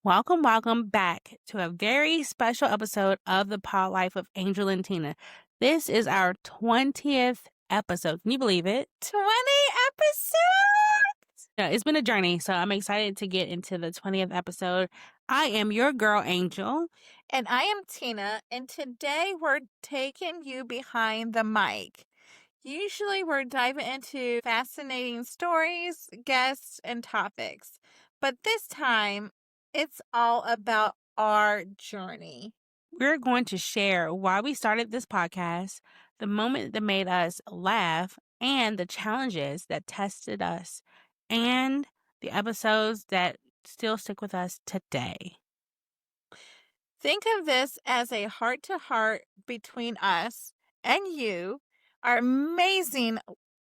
Welcome back to a very special episode of the Pod Life of Angel and Tina. This is our 20th episode. Can you believe it? 20 episodes! Yeah, it's been a journey, so I'm excited to get into the 20th episode. I am your girl, Angel. And I am Tina, and today we're taking you behind the mic. Usually we're diving into fascinating stories, guests, and topics. But this time, it's all about our journey. We're going to share why we started this podcast, the moment that made us laugh, and the challenges that tested us, and the episodes that still stick with us today. Think of this as a heart-to-heart between us and you, our amazing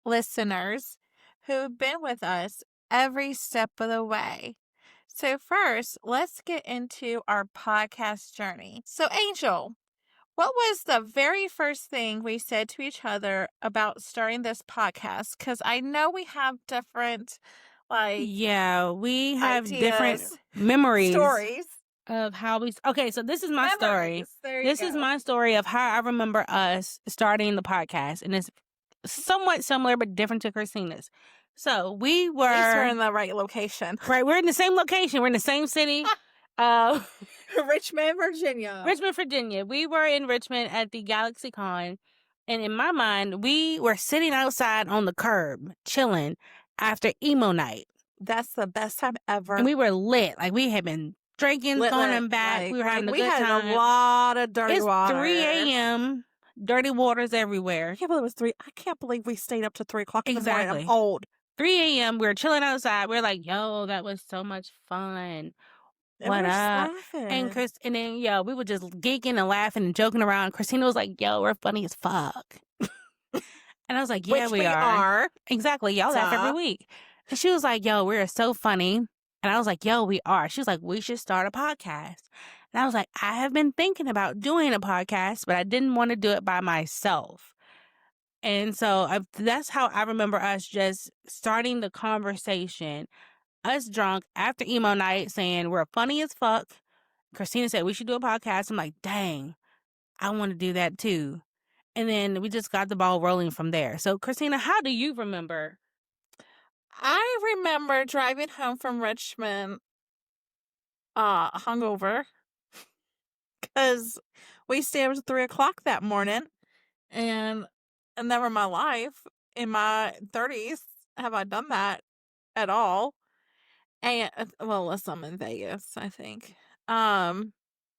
listeners who've been with us every step of the way. So first, let's get into our podcast journey. So Angel, what was the very first thing we said to each other about starting this podcast? Because I know we have different, we have ideas, different memories, stories of how we. Okay, so this is my story. This is my story of how I remember us starting the podcast, and it's somewhat similar but different to Christina's. So we were. At least we're in the right location. Right, we're in the same location. We're in the same city. Richmond, Virginia. We were in Richmond at the Galaxy Con, and in my mind, we were sitting outside on the curb, chilling after emo night. That's the best time ever. And we were lit. Like, we had been drinking, going back. Like, we were having a good time. We had a lot of dirty water. It's 3 a.m. Dirty waters everywhere. I can't believe it was 3. I can't believe we stayed up to 3 o'clock in the morning. Exactly. I'm old. 3 a.m. We were chilling outside. We were like, yo, that was so much fun. And What we were up? laughing. And then we were just geeking and laughing and joking around. Christina was like, yo, we're funny as fuck. And I was like, yeah, Which we are. Exactly. Y'all laugh every Duh. week. And she was like, yo, we're so funny. And I was like, yo, we are. She was like, we should start a podcast. And I was like, I have been thinking about doing a podcast, but I didn't want to do it by myself. And so that's how I remember us just starting the conversation. Us drunk after emo night saying we're funny as fuck. Christina said we should do a podcast. I'm like, dang, I want to do that too. And then we just got the ball rolling from there. So, Christina, how do you remember? I remember driving home from Richmond hungover because we stayed up to 3 o'clock that morning, and never in my life, in my 30s, have I done that at all. And well, unless I'm in Vegas, I think. And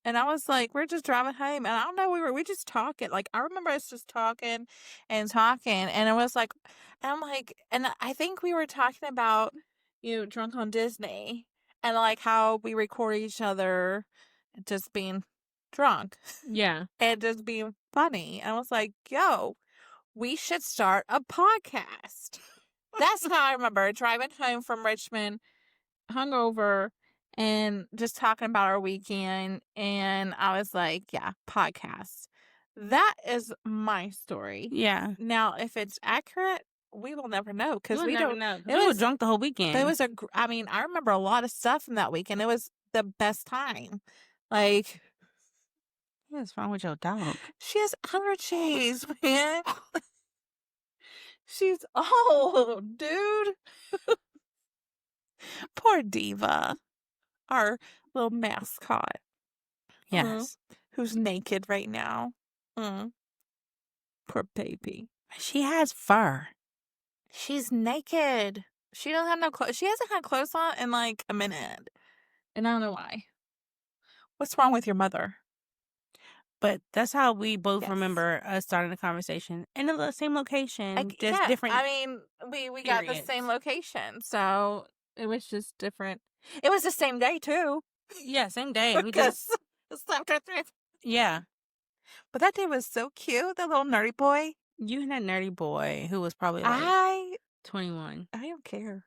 I was like, we're just driving home, and I don't know, we just talking. Like, I remember us just talking, and it was like, and I'm like, and I think we were talking about, Drunk on Disney, and like how we record each other just being drunk. Yeah. And just being funny. And I was like, yo, we should start a podcast. That's how I remember driving home from Richmond, hungover, and just talking about our weekend. And I was like, yeah, podcast. That is my story. Yeah. Now, if it's accurate, we will never know because we don't know. We were drunk the whole weekend. It was I remember a lot of stuff from that weekend. It was the best time. Like, what's wrong with your dog? She has allergies, man. She's old, dude. Poor Diva, our little mascot. Yes. Who's naked right now. Poor baby. She has fur. She's naked. She doesn't have no clothes. She hasn't had clothes on in like a minute. And I don't know why. What's wrong with your mother? But that's how we both remember us starting the conversation in the same location, different. I mean, we got the same location, so it was just different. It was the same day too. Yeah, same day. We just slept at 3. Yeah, but that day was so cute. That little nerdy boy. You and that nerdy boy who was probably 21. I don't care.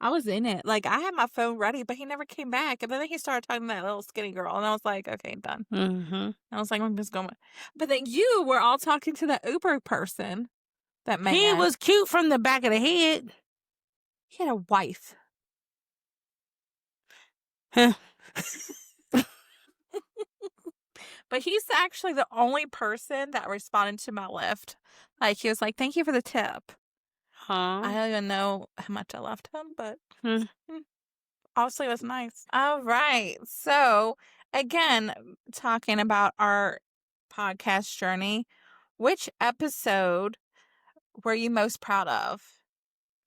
I was in it. Like, I had my phone ready, but he never came back. And then he started talking to that little skinny girl. And I was like, okay, done. Mm-hmm. I was like, I'm just going. But then you were all talking to that Uber person. That man. He was cute from the back of the head. He had a wife. Huh. But he's actually the only person that responded to my lift. Like, he was like, "Thank you for the tip." I Huh. don't even know how much I left him, but Hmm. obviously it was nice. All right. So, again, talking about our podcast journey, which episode were you most proud of?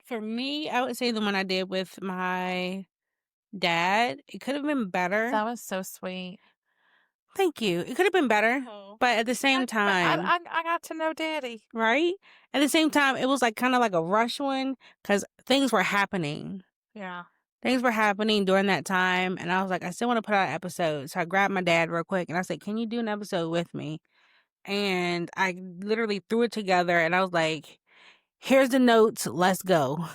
For me, I would say the one I did with my dad. It could have been better. That was so sweet. Thank you. It could have been better, Oh, but at the same but time, I got to know Daddy. right? At the same time, it was like kind of like a rush one because things were happening. Yeah. Things were happening during that time, and I was like, I still want to put out an episode. So I grabbed my dad real quick and I said, "Can you do an episode with me?" And I literally threw it together and I was like, "Here's the notes. Let's go."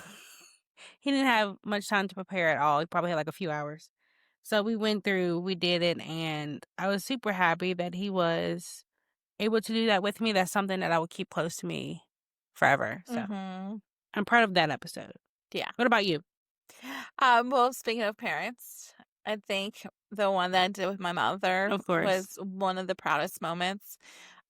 He didn't have much time to prepare at all. He probably had like a few hours. So we went through, we did it, and I was super happy that he was able to do that with me. That's something that I would keep close to me forever. So Mm-hmm. I'm proud of that episode. Yeah. What about you? Well, speaking of parents, I think the one that I did with my mother Of course. was one of the proudest moments.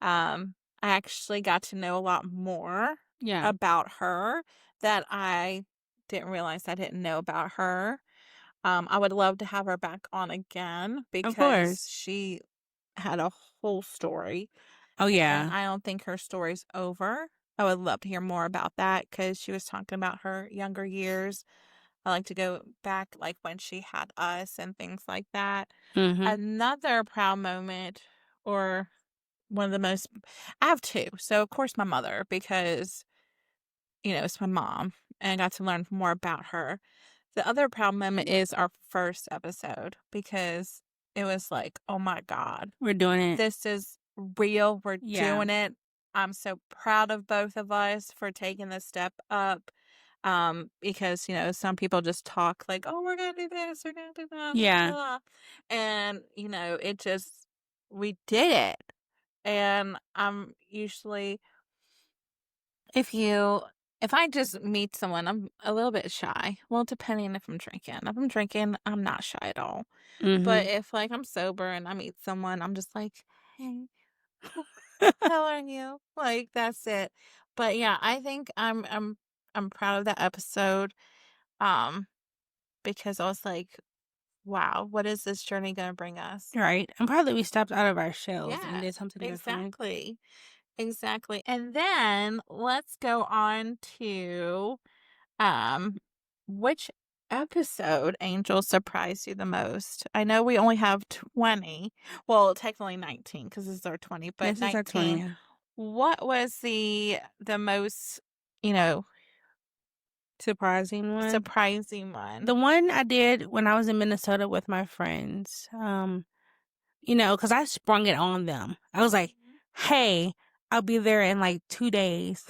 I actually got to know a lot more Yeah. about her that I didn't realize I didn't know about her. I would love to have her back on again Of because course. she had a whole story, Oh, and yeah. I don't think her story's over. I would love to hear more about that because she was talking about her younger years. I like to go back, like when she had us and things like that. Mm-hmm. Another proud moment, or one of the most, I have two. So, of course, my mother, because, it's my mom, and I got to learn more about her. The other proud moment is our first episode because it was like, oh my God, We're doing it. this is real. We're Yeah. doing it. I'm so proud of both of us for taking the step up. Because, some people just talk like, oh, we're going to do this, we're going to do that, blah, Yeah. blah, blah. And, it just, we did it. And I'm usually, if I just meet someone, I'm a little bit shy. Well, depending if I'm drinking. If I'm drinking, I'm not shy at all. Mm-hmm. But if like I'm sober and I meet someone, I'm just like, hey, how are you? Like that's it. But yeah, I think I'm proud of that episode. Um, because I was like, wow, what is this journey gonna bring us? Right. I'm proud that we stepped out of our shells and did Yes, something different. exactly. Exactly. And then let's go on to um which episode, Angel, surprised you the most? I know we only have 20. Well, technically 19 because this is our 20, but This is our 19. 20th. What was the most, you know, Surprising one. surprising one? The one I did when I was in Minnesota with my friends, because I sprung it on them. I was like, hey, I'll be there in like 2 days.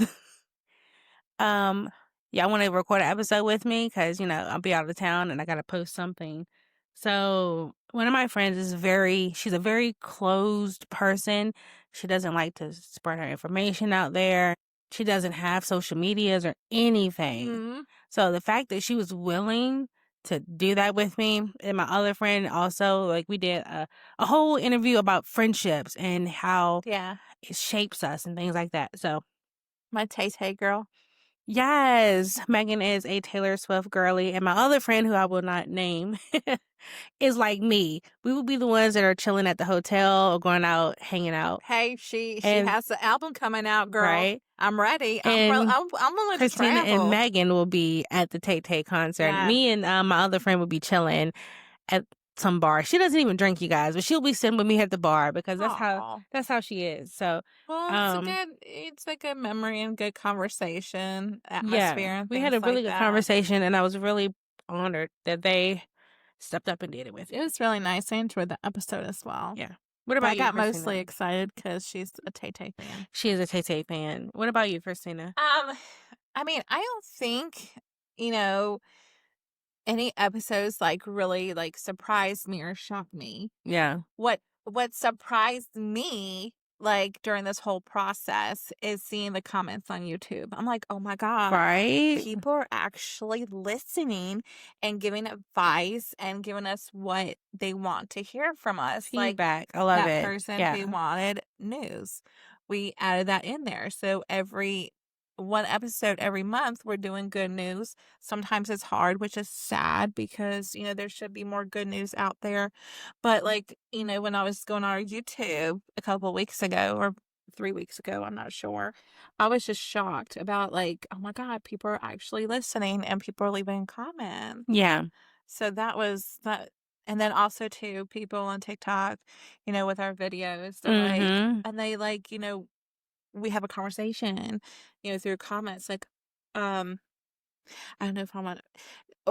um, Y'all want to record an episode with me? Because, I'll be out of town and I got to post something. So one of my friends she's a very closed person. She doesn't like to spread her information out there. She doesn't have social medias or anything. Mhm. So the fact that she was willing to do that with me and my other friend also, like we did a whole interview about friendships and how Yeah. it shapes us and things like that. So My Tay girl. yes, Megan is a Taylor Swift girly, and my other friend, who I will not name, is like me. We would be the ones that are chilling at the hotel or going out, hanging out, Hey, she and has the album coming out, girl. right. I'm ready. And I'm willing to Christina and travel. Megan will be at the Tay Tay concert. Yeah. Me and my other friend will be chilling at some bar. She doesn't even drink, you guys, but she'll be sitting with me at the bar because Aw. that's how she is. So, Well, it's a good memory and good conversation yeah, atmosphere and we had things a really like good that. conversation, and I was really honored that they stepped up and did it with It me. was really nice. I enjoyed the episode as well. Yeah. What But about I you, got Christina? mostly excited because she's a Tay Tay fan. She is a Tay Tay fan. What about you, Christina? I mean, I don't think, you know, any episodes like really like surprised me or shocked me. Yeah. What surprised me like, during this whole process is seeing the comments on YouTube. I'm like, "Oh my god, Right? people are actually listening and giving advice and giving us what they want to hear from us." Like, Feedback. I love that it. person Yeah. who wanted news. We added that in there. So every one episode every month, we're doing good news. Sometimes it's hard, which is sad because, there should be more good news out there. But like, when I was going on our YouTube a couple of weeks ago or 3 weeks ago, I'm not sure. I was just shocked about like, oh my God, people are actually listening and people are leaving comments. Yeah. So that was that. And then also too, people on TikTok, with our videos, they're like, Mm-hmm. and they like, we have a conversation, through comments. Like, I don't know if I'm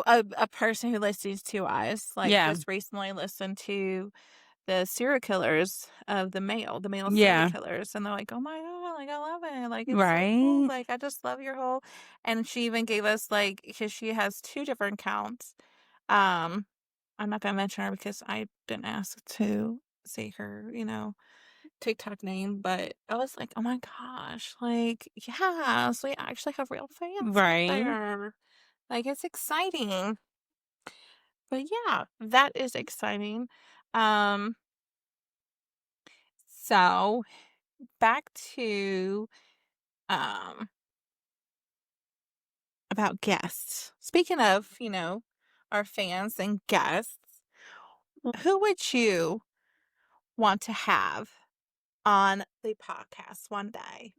a person who listens to us, like Yeah. just recently listened to the serial killers of the male serial Yeah. killers. And they're like, oh my God, like I love it. Like it's so cool. Right? Like I just love your whole, and she even gave us like, because she has 2 different accounts. Um, I'm not gonna mention her because I didn't ask to see her, TikTok name, but I was like, oh my gosh, like, yes, we actually have real fans out Right. there. Like, it's exciting. But yeah, that is exciting. Um, so back to um about guests. Speaking of, our fans and guests, who would you want to have on the podcast one day?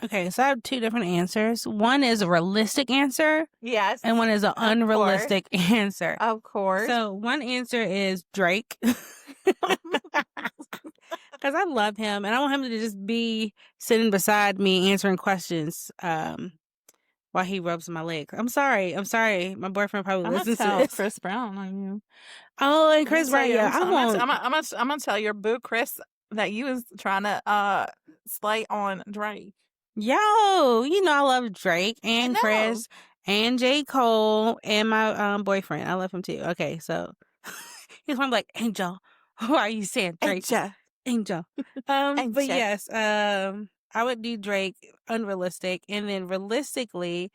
Okay, so I have 2 different answers. One is a realistic answer, Yes, and one is an of course. unrealistic answer. Of course. So one answer is Drake. Because I love him, and I want him to just be sitting beside me answering questions while he rubs my leg. I'm sorry. My boyfriend probably I'm gonna listens to tell this. Chris Brown on you. Oh, and I'm gonna Chris tell Brown, you. yeah, I won't. I'm gonna tell your boo Chris that you was trying to slay on Drake. Yo, I love Drake I and know. Chris and J. Cole and my boyfriend. I love him too. Okay, so he's one like, Angel, why are you saying Drake? Angel. But Angel. yes, I would do Drake, unrealistic, and then realistically,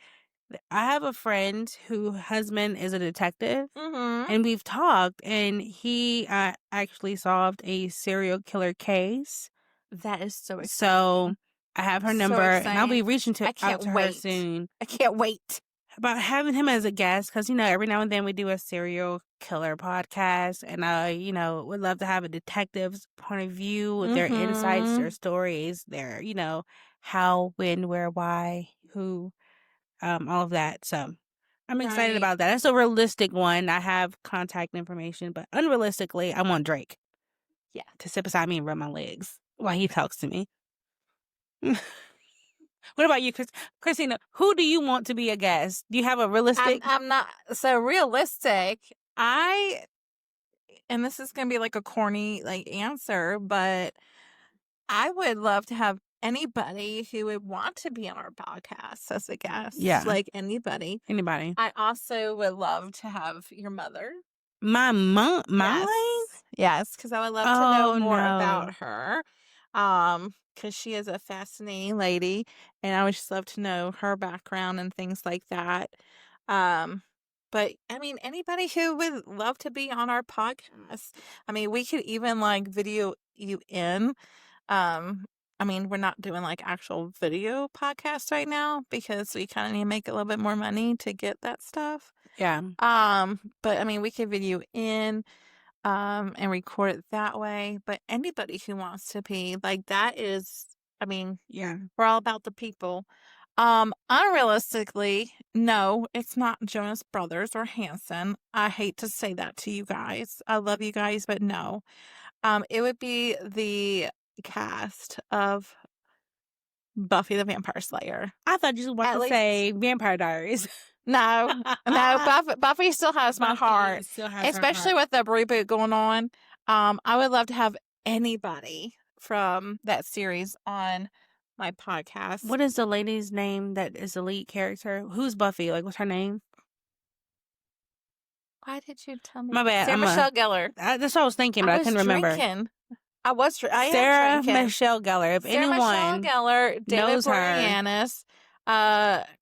I have a friend whose husband is a detective, Mm-hmm. and we've talked, and he actually solved a serial killer case. That is so exciting. So I have her So number, and I'll be exciting. reaching I out can't to her wait. soon I can't wait. about having him as a guest, because every now and then we do a serial killer podcast, and I would love to have a detective's point of view with their insights, their stories, their how, when, where, why, who, all of that. So I'm excited Right. about that. That's a realistic one. I have contact information, but unrealistically, I want Drake, Yeah, to sit beside me and rub my legs while he talks to me. What about you, Christina? Who do you want to be a guest? Do you have a realistic? I'm not so realistic. And this is gonna be like a corny like answer, but I would love to have anybody who would want to be on our podcast as a guest. Yeah. Like anybody. Anybody? I also would love to have your mother. My mom? Mine? Yes, because I would love to know Oh, more no. about her. Because she is a fascinating lady, and I would just love to know her background and things like that. But I mean, anybody who would love to be on our podcast. I mean, we could even like video you in. I mean, we're not doing like actual video podcasts right now because we kind of need to make a little bit more money to get that stuff. Yeah. But I mean, we could video in and record it that way. But anybody who wants to be like that is, I mean, Yeah. we're all about the people. Unrealistically, no, it's not Jonas Brothers or Hanson. I hate to say that to you guys. I love you guys, but no. It would be the cast of Buffy the Vampire Slayer. I thought you were about to say Vampire Diaries. No, Buffy still has my heart, especially with the reboot going on. I would love to have anybody from that series on my podcast. What is the lady's name that is the lead character? Who's Buffy? Like, what's her name? Why did you tell me? My bad. Sarah Michelle Gellar. That's what I was thinking, but I couldn't remember. I am Sarah drinking. Michelle Gellar. If Sarah Michelle anyone Gellar, David knows her, Boreanaz,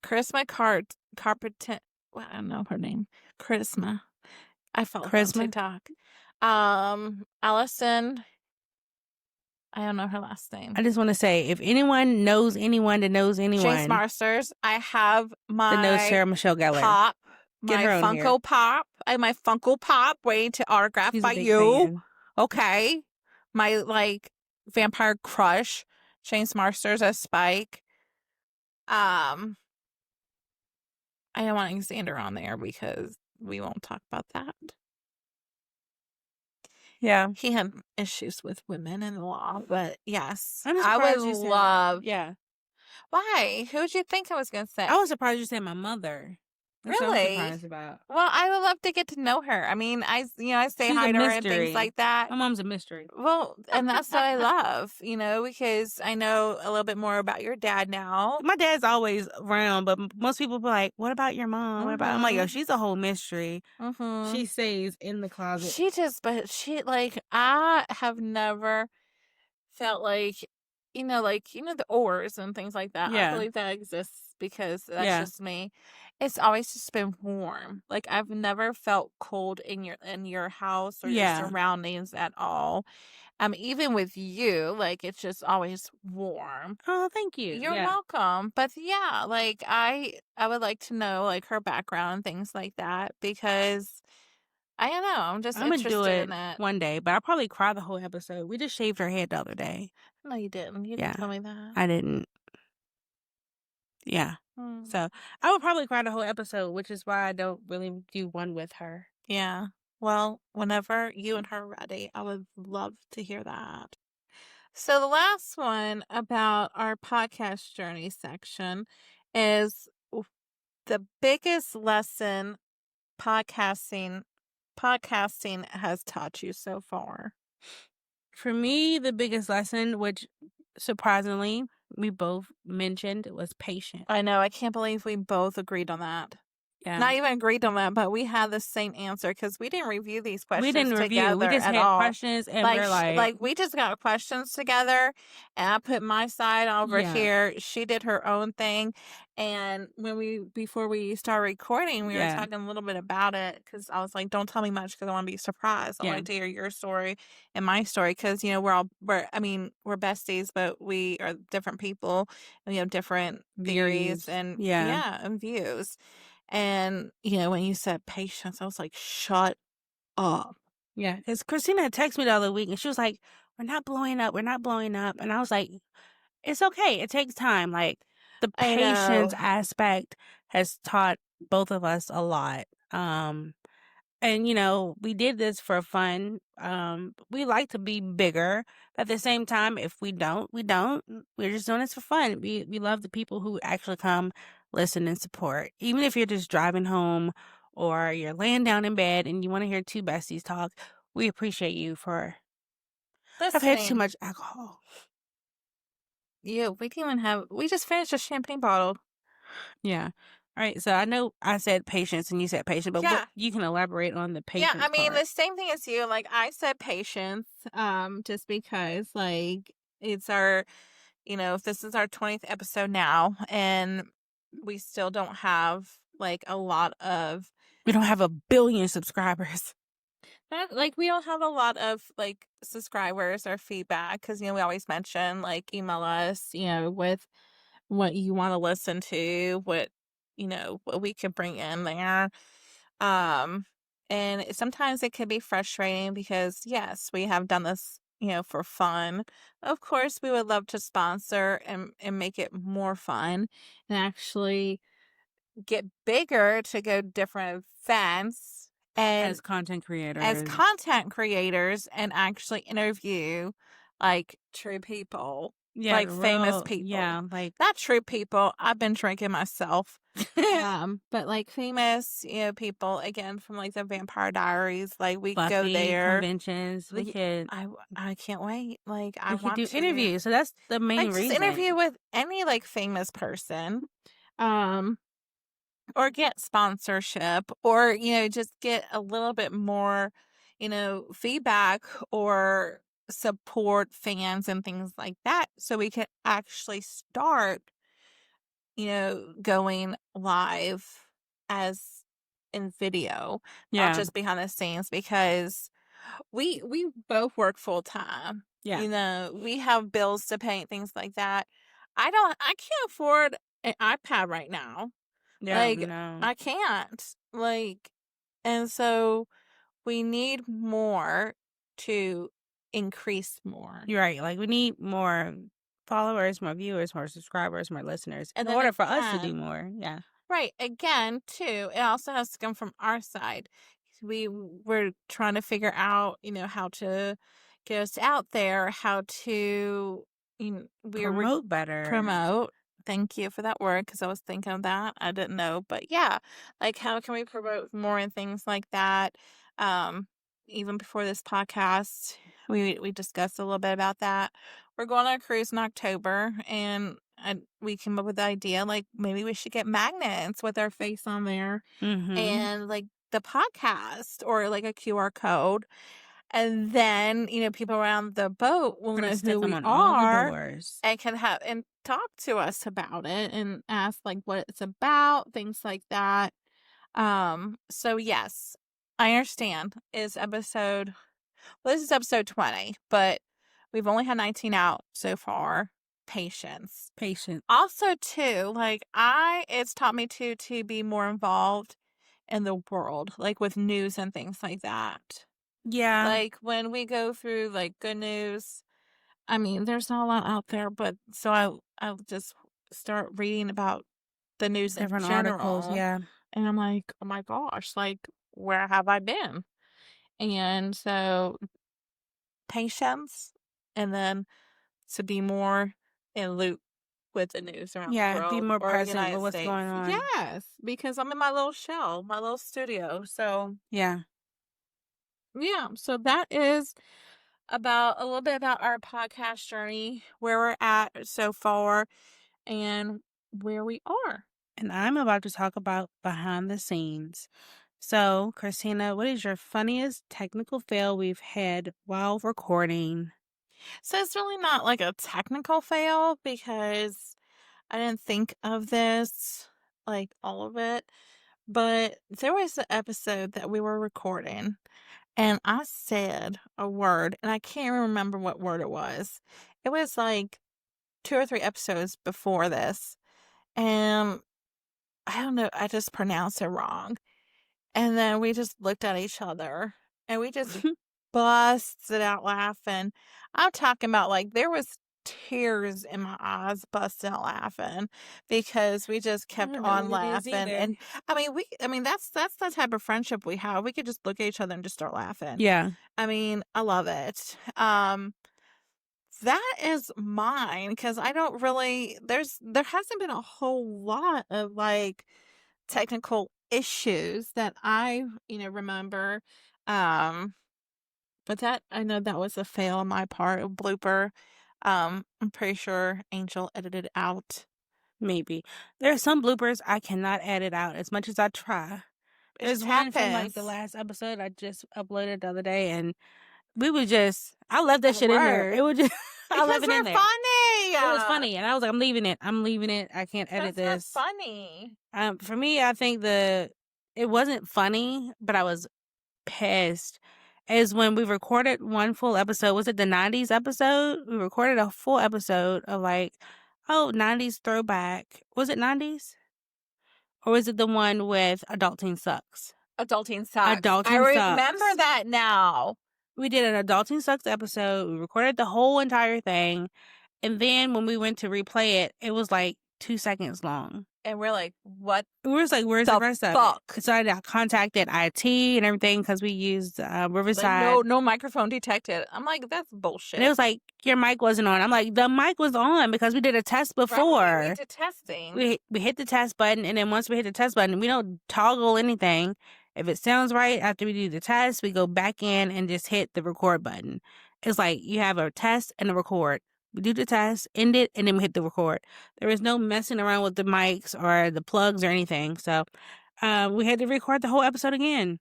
Charisma Carpenter. Well, I don't know her name. Charisma. I follow her on Charisma. TikTok. Allison. I don't know her last name. I just want to say, if anyone knows anyone that knows Chase anyone Marsters. I have that knows my Sarah Michelle Gellar, pop, get my her on here. Funko Pop. I have my Funko Pop waiting to autograph She's by a big you. fan. Okay. My like vampire crush, Chase Marsters as Spike. I don't want Alexander on there because we won't talk about that. Yeah. He had issues with women in the law, but yes. I'm I would surprised you said love. Yeah. Why? Who would you think I was going to say? I was surprised you said my mother. That's what I'm Really? surprised about. Well, I would love to get to know her. I mean, I say She's hi a to her and mystery. things like that. My mom's a mystery. Well, and that's what I love, because I know a little bit more about your dad now. My dad's always around, but most people be like, "What about your mom? What about?" I'm like, "Yo, she's a whole mystery. She stays in the closet." I have never felt like, the oars and things like that. I Yeah. believe that exists because that's Yeah. just me. It's always just been warm. Like I've never felt cold in your house or Yeah. your surroundings at all. Even with you, like it's just always warm. Oh, thank you. You're Yeah. welcome. But yeah, like I would like to know like her background and things like that because I don't know. I'm just I'm gonna do interested it in it. one day, but I'll probably cry the whole episode. We just shaved her head the other day. No, you didn't. You didn't tell me that. I didn't. Yeah. So I would probably cry the whole episode, which is why I don't really do one with her. Yeah. Well, whenever you and her are ready, I would love to hear that. So the last one about our podcast journey section is the biggest lesson podcasting has taught you so far. For me, the biggest lesson, which surprisingly we both mentioned, was patience. I know. I can't believe we both agreed on that. Yeah. Not even agreed on that, but we had the same answer because we didn't review these questions. We didn't review. We just at had all. questions, and we're like, we just got questions together, and I put my side over Yeah. here. She did her own thing, and before we started recording, we were talking a little bit about it because I was like, "Don't tell me much because I want to be surprised. I want to hear your story and my story because we're besties, but we are different people and we have different theories and and views." And, when you said patience, I was like, shut up. Yeah. Because Christina had texted me the other week and she was like, we're not blowing up. We're not blowing up. And I was like, it's okay. It takes time. Like the patience aspect has taught both of us a lot. And we did this for fun. We like to be bigger. But at the same time, if we don't, we don't. We're just doing this for fun. We love the people who actually come, listen, and support. Even if you're just driving home or you're laying down in bed and you want to hear two besties talk, we appreciate you for. I've had too much alcohol. Yeah, we just finished a champagne bottle. Yeah. All right, so I know I said patience and you said patience, but what, you can elaborate on the patience Yeah, I mean, part. the same thing as you. Like, I said patience, just because, like, it's our, if this is our 20th episode now, and we still don't have, like, a lot of... We don't have 1 billion subscribers. we don't have a lot of, like, subscribers or feedback, because, we always mention, like, email us, with what you want to listen to, what we could bring in there. And sometimes it can be frustrating because, yes, we have done this, for fun. Of course, we would love to sponsor and make it more fun and actually get bigger to go different events and As content creators. And actually interview like true people. Yeah, like famous people. Yeah, like not true people. I've been drinking myself. But like famous, people again from like the Vampire Diaries. Like we Buffy, go there. Conventions. We could. I can't wait. Like I We could want do to interviews. So that's the main reason. Just interview with any like famous person. Or get sponsorship, or just get a little bit more, feedback or support fans and things like that, so we could actually start, going live as in video, not Yeah. just behind the scenes, because we both work full time. Yeah. We have bills to pay and things like that. I can't afford an iPad right now. Yeah. Like, No. I can't. Like, and so we need more to increase more. You're right. Like, we need more followers, more viewers, more subscribers, more listeners And in then order for us to do again, more. Yeah. right, again, too, it also has to come from our side. We're trying to figure out, how to get us out there, how to, we're Promote better. promote. Thank you for that word, because I was thinking of that. I didn't know, but yeah, like, how can we promote more and things like that? Um, Even before this podcast, we discussed a little bit about that. We're going on a cruise in October, and we came up with the idea, like, maybe we should get magnets with our face on there, Mm-hmm. and like the podcast, or like a QR code. And then, people around the boat will We're going know to stick who them we on all the are doors. and can have and talk to us about it and ask like what it's about, things like that. So yes, I understand. This is episode 20, but we've only had 19 out so far. Patience. Patient. Also, too, like, it's taught me to be more involved in the world, like with news and things like that. Yeah. Like, when we go through like good news, I mean, there's not a lot out there, but so I'll just start reading about the news in Different articles. general, Yeah. and I'm like, oh my gosh, like, where have I been? And so patience, and then to be more in loop with the news around the Yeah. Be world more or the present United with what's States. going on. Yes, because I'm in my little shell, my little studio. So, Yeah. yeah, so that is about a little bit about our podcast journey, where we're at so far, and where we are. And I'm about to talk about behind the scenes. So, Christina, what is your funniest technical fail we've had while recording? So it's really not like a technical fail, because I didn't think of this, like all of it. But there was an episode that we were recording, and I said a word, and I can't remember what word it was. It was like 2 or 3 episodes before this. And I don't know, I just pronounced it wrong. And then we just looked at each other and we just busted out laughing. I'm talking about, like, there was tears in my eyes, busting out laughing, because we just I kept don't know on what it is laughing. either. And I mean that's the type of friendship we have. We could just look at each other and just start laughing. Yeah. I mean, I love it. That is mine, because I don't really there hasn't been a whole lot of like technical issues that I, remember. Um, but that I know that was a fail on my part, a blooper. I'm pretty sure Angel edited it out. Maybe. There are some bloopers I cannot edit out as much as I try. It There's just one from like happens. the last episode I just uploaded the other day, and I left that shit in there. Word. It was just, I Because left it in we're there. funny. It was funny, and I was like, I'm leaving it. I'm leaving it. I can't edit Because we're this. funny. For me, I think it wasn't funny, but I was pissed. Is when we recorded one full episode. Was it the 90s episode? We recorded a full episode of like, 90s throwback. Was it 90s? Or was it the one with Adulting Sucks? Adulting sucks. I Adulting remember Sucks. that now. We did an Adulting Sucks episode. We recorded the whole entire thing. And then when we went to replay it, it was like 2 seconds long. And we're like, what? We were just like, where's the rest fuck? of it? So I contacted IT and everything because we used Riverside. Like, no microphone detected. I'm like, that's bullshit. And it was like, your mic wasn't on. I'm like, the mic was on because we did a test before. Right, we did testing. We hit the test button, and then once we hit the test button, we don't toggle anything. If it sounds right after we do the test, we go back in and just hit the record button. It's like you have a test and a record. We do the test, end it, and then we hit the record. There is no messing around with the mics or the plugs or anything. So we had to record the whole episode again.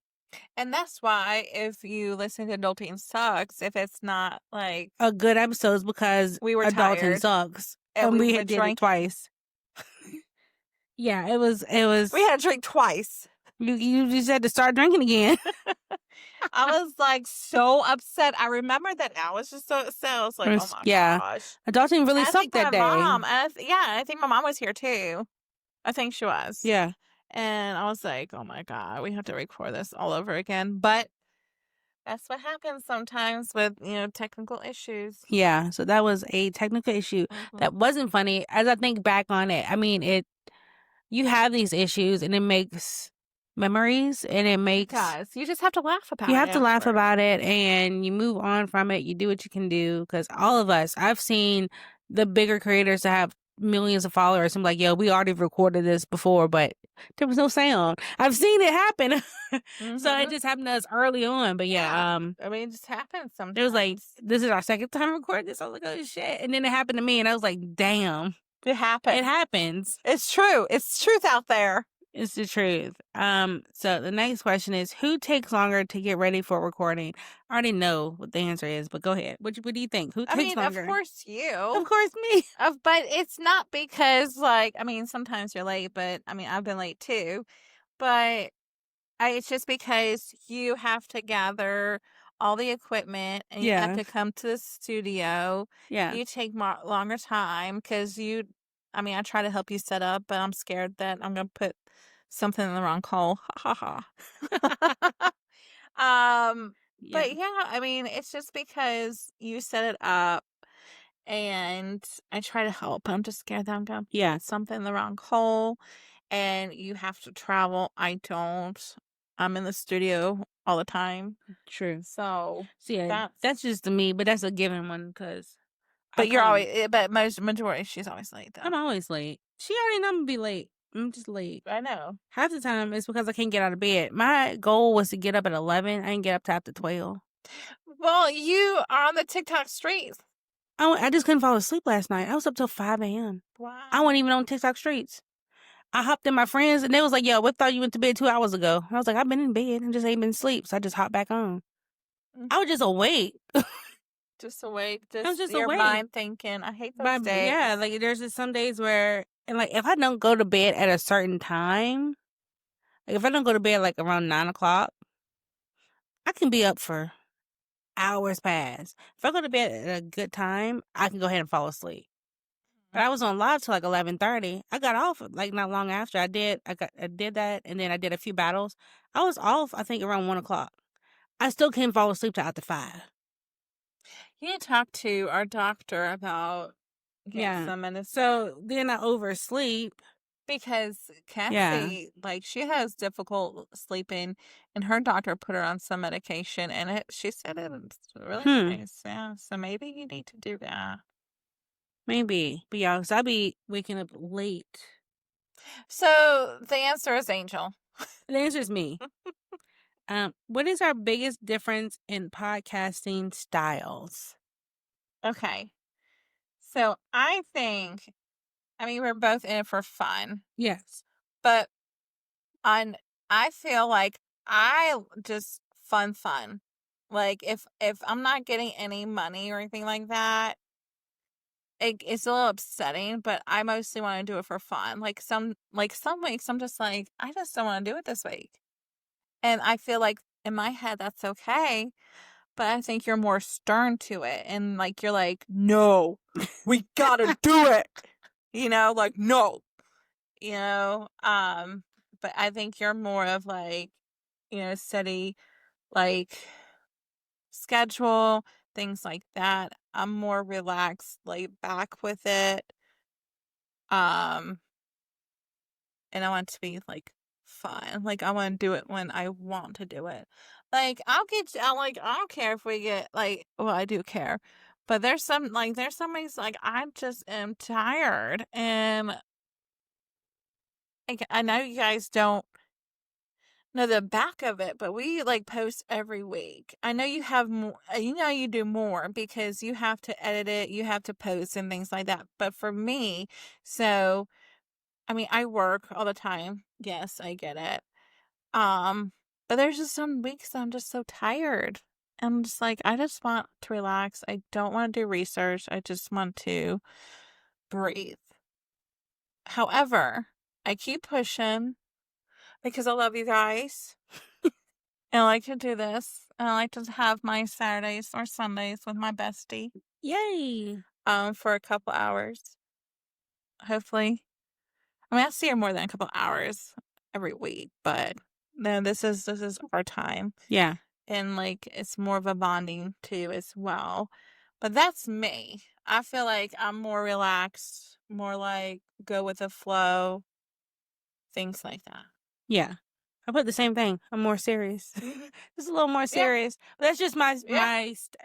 And that's why if you listen to Adulting Sucks, if it's not like A good episode is because we were Adulting tired sucks. and And we we were did it drinking, twice. Yeah, it was we had to drink twice. you just had to start drinking again. I was like so upset. I remember that now. I was just so upset. I was like, oh my Yeah. gosh. Adulting really And I think sucked that my day. mom, I think my mom was here too. I think she was. Yeah. And I was like, oh my God, we have to record this all over again. But that's what happens sometimes with, technical issues. Yeah. So that was a technical issue that wasn't funny. As I think back on it, I mean, you have these issues and it makes memories and it makes. Guys, you just have to laugh about it. You have to laugh afterward. about it and you move on from it. You do what you can do because all of us, I've seen the bigger creators that have millions of followers. I'm like, yo, we already recorded this before, but there was no sound. I've seen it happen. So it just happened to us early on. But yeah, I mean, it just happens sometimes. it was like, this is our second time recording this. I was like, oh shit. And then it happened to me and I was like, damn. It happens. It happens. It's true. It's truth out there. It's the truth. So the next question is, who takes longer to get ready for recording? I already know what the answer is, but go ahead. What do you think? Who takes longer? Of course you. Of course me. But it's not because, sometimes you're late, but, I've been late too. But it's just because you have to gather all the equipment and you have to come to the studio. Yeah. You take longer time because I try to help you set up, but I'm scared that I'm going to put something in the wrong hole. Ha ha ha. But yeah, it's just because you set it up and I try to help, but I'm just scared that I'm going to put something in the wrong hole and you have to travel. I don't. I'm in the studio all the time. True. So that's just me, but that's a given one because. But majority, she's always late though. I'm always late. She already know I'm gonna be late. I'm just late. I know. Half the time it's because I can't get out of bed. My goal was to get up at 11. I didn't get up to after 12. Well, you are on the TikTok streets. I just couldn't fall asleep last night. I was up till 5 a.m. Wow. I wasn't even on TikTok streets. I hopped in my friends and they was like, yo, we thought you went to bed 2 hours ago. I was like, I've been in bed and just ain't been asleep. So I just hopped back on. I was just awake. Just awake. I was just your awake. Mind thinking. I hate those days. Yeah, like there's just some days where, and like if I don't go to bed at a certain time, like if I don't go to bed like around 9 o'clock, I can be up for hours past. If I go to bed at a good time, I can go ahead and fall asleep. But I was on live till like 11:30. I got off like not long after. I did that, and then I did a few battles. I was off, I think, around 1 o'clock. I still can't fall asleep till after 5. You need to talk to our doctor about getting some medicine. So then I oversleep. Because Kathy, she has difficult sleeping, and her doctor put her on some medication, and she said it's really nice. Yeah, so maybe you need to do that. Maybe. But yeah, because I'll be waking up late. So the answer is Angel. The answer is me. What is our biggest difference in podcasting styles? Okay. So I think, we're both in it for fun. Yes. But I feel like I just fun. Like if I'm not getting any money or anything like that, it's a little upsetting, but I mostly want to do it for fun. Like some weeks I'm just like, I just don't want to do it this week. And I feel like in my head that's okay. But I think you're more stern to it. And you're like, no, we gotta do it. No. But I think you're more of steady, schedule, things like that. I'm more relaxed, laid back with it. And I want it to be fun. I want to do it when I want to do it. I don't care if we get well, I do care. But there's some weeks I just am tired, and I know you guys don't know the back of it, but we post every week. I know you have more, you do more because you have to edit it, you have to post and things like that. But for me, so I work all the time. Yes, I get it. But there's just some weeks I'm just so tired. I'm just like, I just want to relax. I don't want to do research. I just want to breathe. However, I keep pushing because I love you guys. And I like to do this. And I like to have my Saturdays or Sundays with my bestie. Yay. For a couple hours. Hopefully. I mean, I see her more than a couple hours every week, but no, this is our time. Yeah. And like it's more of a bonding too as well. But that's me. I feel like I'm more relaxed, more like go with the flow, things like that. Yeah. I put the same thing. I'm more serious. Just a little more serious. But that's just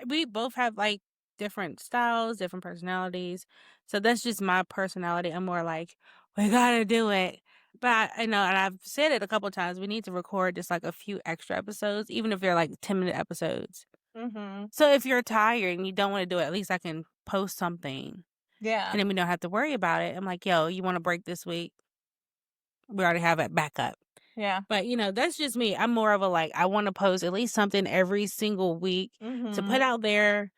we both have like different styles, different personalities. So that's just my personality. I'm more like, we gotta do it. But I know, and I've said it a couple of times, we need to record just like a few extra episodes, even if they're like 10-minute episodes. Mm-hmm. So if you're tired and you don't want to do it, at least I can post something. Yeah. And then we don't have to worry about it. I'm like, yo, you want to break this week? We already have it back up. Yeah. But, that's just me. I'm more of a like, I want to post at least something every single week to put out there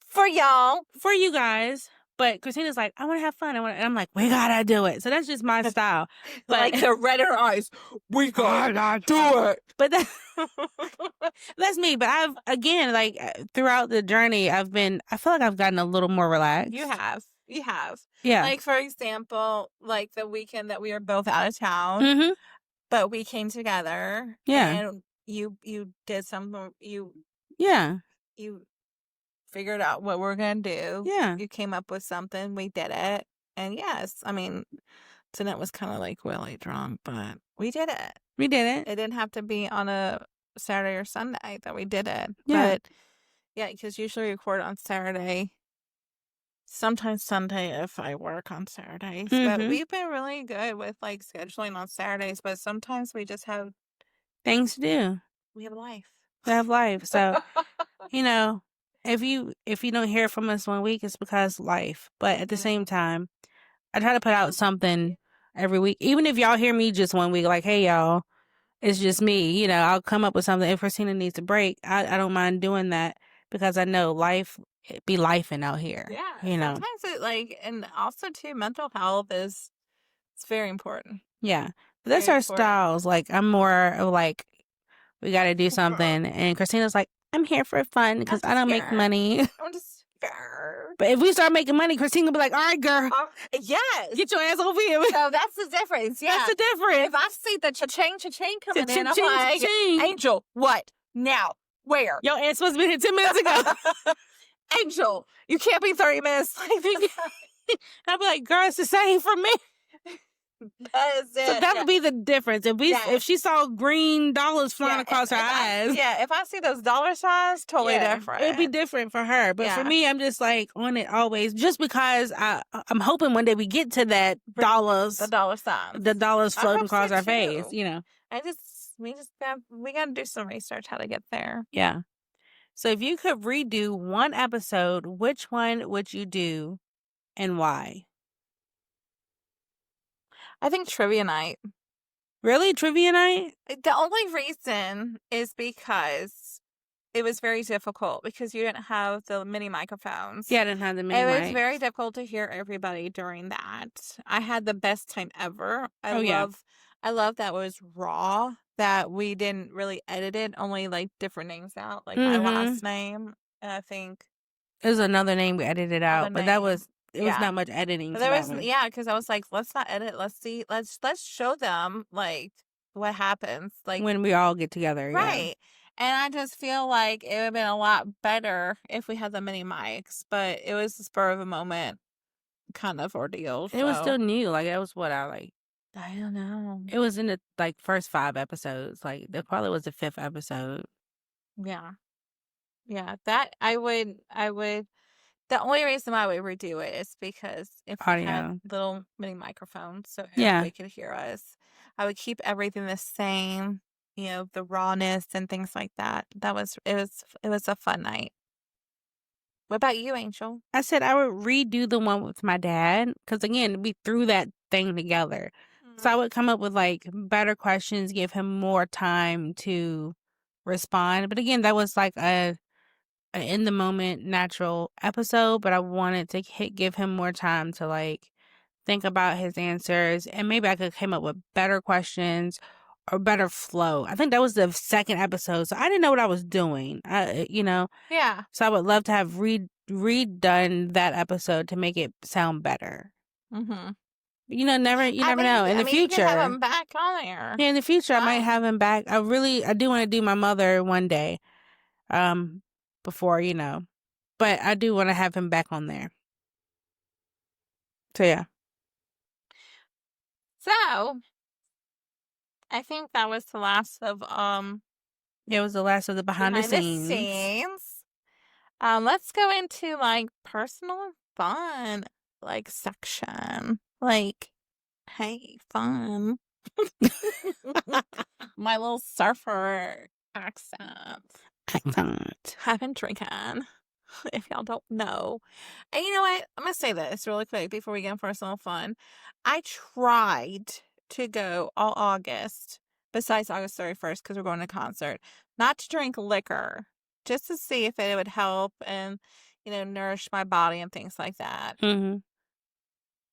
for y'all, for you guys. But Christina's like, I want to have fun. And I'm like, we gotta do it. So that's just my style. But like the red in her eyes, we gotta do it. But that's me. But I've, again, like throughout the journey, I feel like I've gotten a little more relaxed. You have. Yeah. Like, for example, like the weekend that we were both out of town, but we came together. Yeah. And you did something. You figured out what we're going to do. Yeah. You came up with something. We did it. And yes, I mean, tonight was kind of like really drunk, but we did it. We did it. It didn't have to be on a Saturday or Sunday that we did it. Yeah. But yeah, because usually we record on Saturday. Sometimes Sunday if I work on Saturdays. But we've been really good with like scheduling on Saturdays. But sometimes we just have things to do. We have life. We have life. So, if you don't hear from us one week, it's because life. But at the same time, I try to put out something every week. Even if y'all hear me just one week, like, hey, y'all, it's just me. I'll come up with something. If Christina needs a break, I don't mind doing that because I know life be lifing out here. Yeah. Sometimes it and also too, mental health it's very important. Yeah. But that's our styles. Like, I'm more of like, we got to do something. And Christina's like, I'm here for fun because I don't make money. I'm just here. But if we start making money, Christina will be like, all right, girl. Yes. Get your ass over here. So that's the difference. Yeah. That's the difference. If I see the cha-ching coming in, I'm like, cha-ching. Angel, what? Now? Where? Your ass supposed to be here 10 minutes ago. Angel, you can't be 30 minutes. I'll be like, girl, it's the same for me. That's it. So that would be the difference. If she saw green dollars flying across her eyes. If I see those dollar signs, totally different. It'd be different for her. But for me, I'm just like on it always. Just because I'm hoping one day we get to that dollars. The dollar signs. The dollars floating across our face, we got to do some research how to get there. Yeah. So if you could redo one episode, which one would you do and why? I think trivia night. Really? Trivia night? The only reason is because it was very difficult because you didn't have the mini microphones. Yeah, I didn't have the mini mics. It was very difficult to hear everybody during that. I had the best time ever. I love that it was raw, that we didn't really edit it, only like different names out, like my last name. And I think there's another name we edited out, but that was was not much editing. But there was because I was like, let's not edit. Let's see. Let's show them like what happens like when we all get together, right? Yeah. And I just feel like it would have been a lot better if we had the mini mics, but it was the spur of a moment kind of ordeal. It was still new. Like it was I don't know. It was in the first 5 episodes. Like that probably was the 5th episode. Yeah. Yeah. That I would the only reason why we redo it is because if we had little mini microphones so everybody could hear us. I would keep everything the same, the rawness and things like that. It was a fun night. What about you, Angel? I said I would redo the one with my dad because again, we threw that thing together. So I would come up with like better questions, give him more time to respond. But again, that was like a in the moment natural episode, but I wanted to give him more time to like think about his answers, and maybe I could come up with better questions or better flow. I think that was the second episode, so I didn't know what I was doing. Yeah. So I would love to have redone that episode to make it sound better. Mm-hmm. You never know. In the future, you can have him back on there. yeah, in the future, I might Fine. have him back. I do want to do my mother one day, before but I do want to have him back on there. So yeah. So I think that was the last of It was the last of the behind the scenes. Let's go into like personal and fun like section. Like, hey, fun. My little surfer accent. I've been drinking, if y'all don't know. And you know what? I'm going to say this really quick before we get into personal fun. I tried to go all August, besides August 31st, because we're going to a concert, not to drink liquor, just to see if it would help and, nourish my body and things like that. Mm-hmm.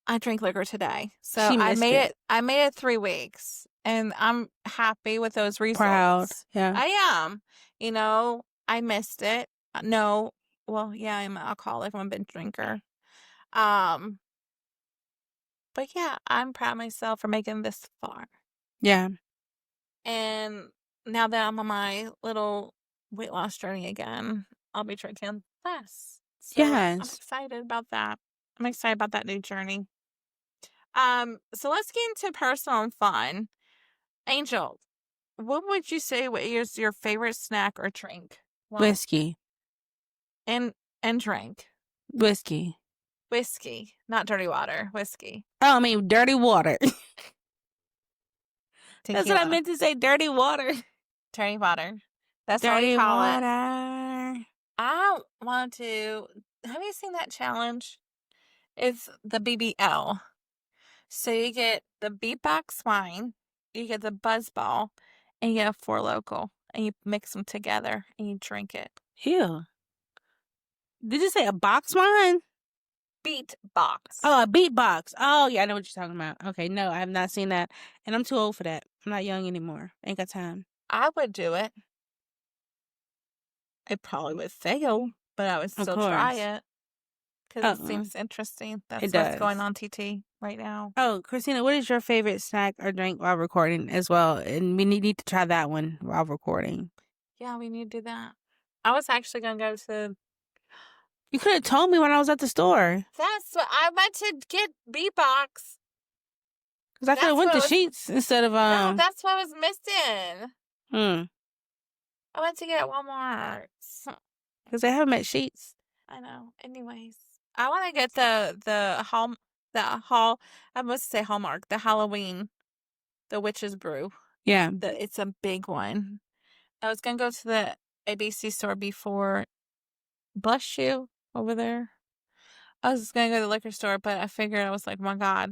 I drink liquor today. So She I missed made it. I made it 3 weeks, and I'm happy with those results. Proud. Yeah. I am. I missed it. No, well, yeah, I'm an alcoholic. I'm a binge drinker. But yeah, I'm proud of myself for making this far. Yeah. And now that I'm on my little weight loss journey again, I'll be drinking less. So I'm Yes. excited about that. I'm excited about that new journey. So let's get into personal and fun. Angel, what would you say is your favorite snack or drink? Whiskey. And drink. Whiskey. Whiskey, not dirty water. Whiskey. Oh, I mean dirty water. Tequila. That's what I meant to say. Dirty water. Dirty water. That's dirty what we call water. it. I want to. Have you seen that challenge? It's the BBL. So you get the beatbox wine, you get the buzzball, and you get a Four Loko, and you mix them together and you drink it. Ew. Did you say a box wine? Beatbox. Oh, a beatbox. Oh, yeah, I know what you're talking about. Okay, no, I have not seen that. And I'm too old for that. I'm not young anymore. Ain't got time. I would do it. I probably would fail, but I would still try it. Because it seems interesting. That's what's going on TT right now. Oh, Christina, what is your favorite snack or drink while recording as well? And we need to try that one while recording. Yeah, we need to do that. I was actually going to go to... You could have told me when I was at the store. That's what I meant to get beatbox. Because I could have went to Sheets instead of... No, that's what I was missing. I went to get it Walmart. Because they have them at Sheets. I know. Anyways, I want to get the I must say Hallmark, the Halloween, the Witch's Brew. Yeah. It's a big one. I was going to go to the ABC store before. Bless you over there. I was going to go to the liquor store, but I figured, I was like, oh my God,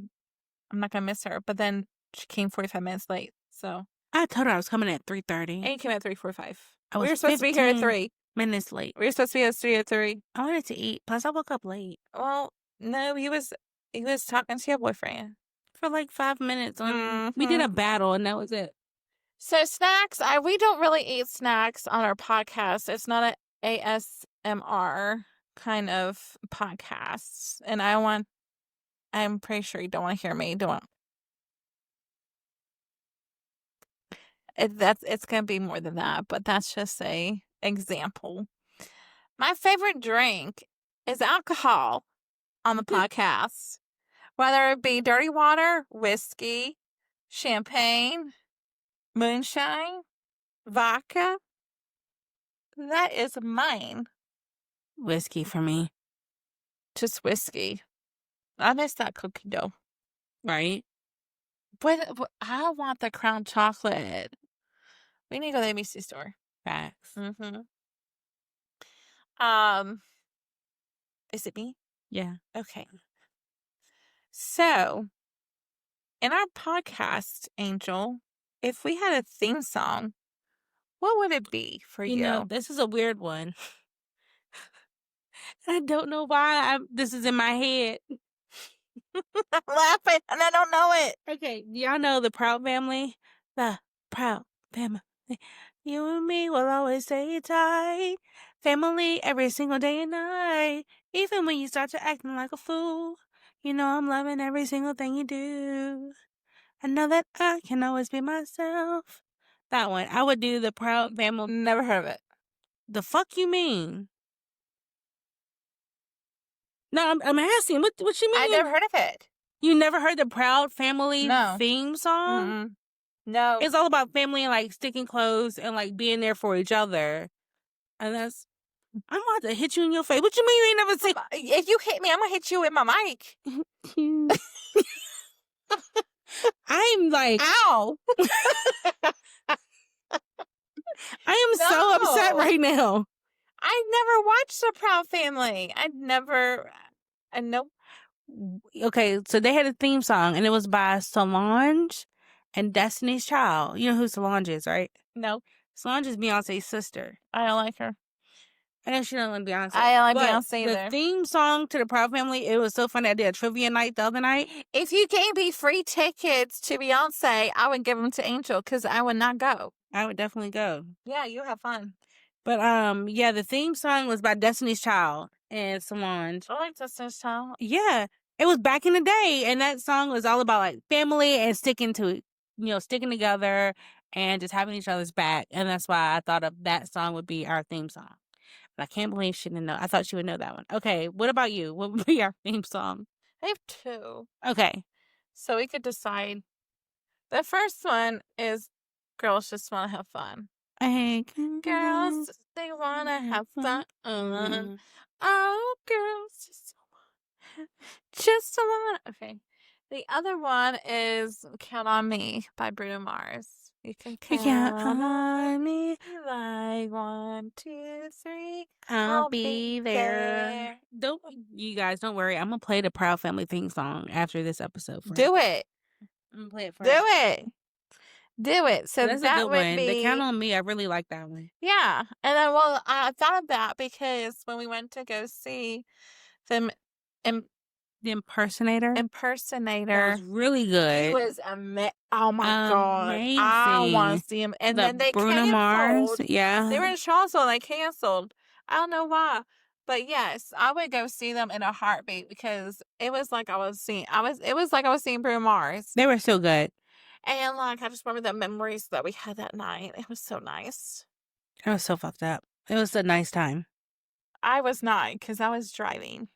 I'm not going to miss her. But then she came 45 minutes late, so. I told her I was coming at 3:30. And you came at 3:45. We were supposed to be here at 3 minutes late. We were supposed to be at 3 at 3. I wanted to eat. Plus, I woke up late. Well, no, he was talking to your boyfriend. For like 5 minutes. We did a battle, and that was it. So snacks, we don't really eat snacks on our podcast. It's not an ASMR kind of podcast. And I'm pretty sure you don't want to hear me. It's going to be more than that, but that's just a example. My favorite drink is alcohol on the podcast, whether it be dirty water, whiskey, champagne, moonshine, vodka. That is mine. Whiskey for me. Just whiskey. I miss that cookie dough. Right? But I want the Crown chocolate. We need to go to the ABC store. Facts. Is it me? Yeah. Okay. So, in our podcast, Angel, if we had a theme song, what would it be for you? You know, this is a weird one. I don't know why this is in my head. I'm laughing and I don't know it. Okay, y'all know the Proud Family? The Proud Family. You and me will always stay tight. Family every single day and night. Even when you start to acting like a fool. You know I'm loving every single thing you do. I know that I can always be myself. That one. I would do the Proud Family. Never heard of it. The fuck you mean? No, I'm asking. What you mean? I never heard of it. You never heard the Proud Family No. theme song? Mm-mm. No. It's all about family and like sticking close and like being there for each other. And that's, I'm about to hit you in your face. What you mean you ain't never seen? If you hit me, I'm gonna hit you with my mic. I'm like, ow. I am so upset right now. I never watched The Proud Family. I know. Okay, so they had a theme song and it was by Solange and Destiny's Child. You know who Solange is, right? No. Solange is Beyonce's sister. I don't like her. I know she don't like Beyonce. I don't like but Beyonce either. The theme song to the Proud Family, it was so funny. I did a trivia night the other night. If you gave me free tickets to Beyonce, I would give them to Angel because I would not go. I would definitely go. Yeah, you have fun. But yeah, the theme song was by Destiny's Child and Solange. I like Destiny's Child. Yeah, it was back in the day, and that song was all about like family and sticking together and just having each other's back. And that's why I thought of that song would be our theme song. But I can't believe she didn't know. I thought she would know that one. Okay, what about you? What would be our theme song? I have two. Okay, so we could decide. The first one is Girls Just Want to Have Fun. Hey, Girls, they want to have fun. Oh, girls, just want. Okay. The other one is Count on Me by Bruno Mars. You can count on me like 1, 2, 3. I'll be there. Don't worry. I'm gonna play the Proud Family theme song after this episode. Do it. I'm gonna play it first. Do it. So that's that a good would one. be The Count on Me. I really like that one. Yeah, and then I thought of that because when we went to go see them, The Impersonator. That was really good. It was oh my god! I want to see him. And then they Bruno Mars. Yeah, they were in Charlottesville. They canceled. I don't know why, but yes, I would go see them in a heartbeat because it was like I was seeing Bruno Mars. They were so good. And like I just remember the memories that we had that night. It was so nice. It was so fucked up. It was a nice time. I was not because I was driving.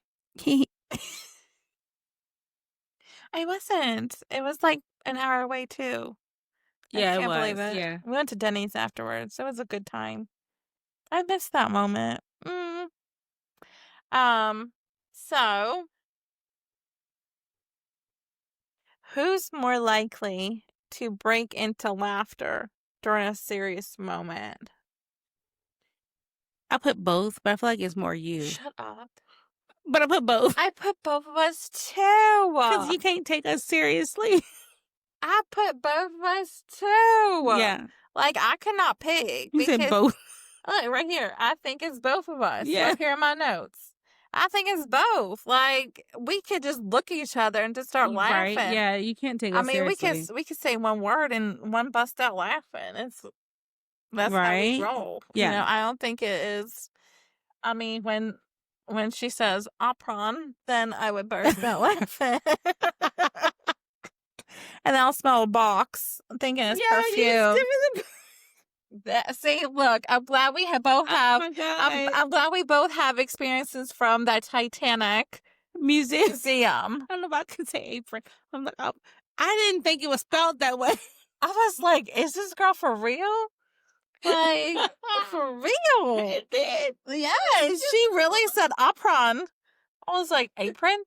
I wasn't. It was like an hour away too. Yeah, I can't it was. believe it. Yeah. We went to Denny's afterwards. It was a good time. I missed that moment. So who's more likely to break into laughter during a serious moment? I put both, but I feel like it's more you. Shut up. But I put both. I put both of us too. Because you can't take us seriously. I put both of us too. Yeah. Like, I could not pick. You said both. Look, right here. I think it's both of us. Yeah. Right here in my notes. I think it's both. Like, we could just look at each other and just start laughing. Right. Yeah, you can't take us seriously. we could say one word and one bust out laughing. That's how we roll. Yeah. You know, I don't think it is. I mean, when she says apron, then I would burst out laughing. And then I'll smell a box thinking it's perfume. See, look, I'm glad we both have. I'm glad we both have experiences from that Titanic museum. I don't know if I can say apron. I'm like, I didn't think it was spelled that way. I was like, is this girl for real? Like, for real? It did. Yes, she really said apron. I was like, apron?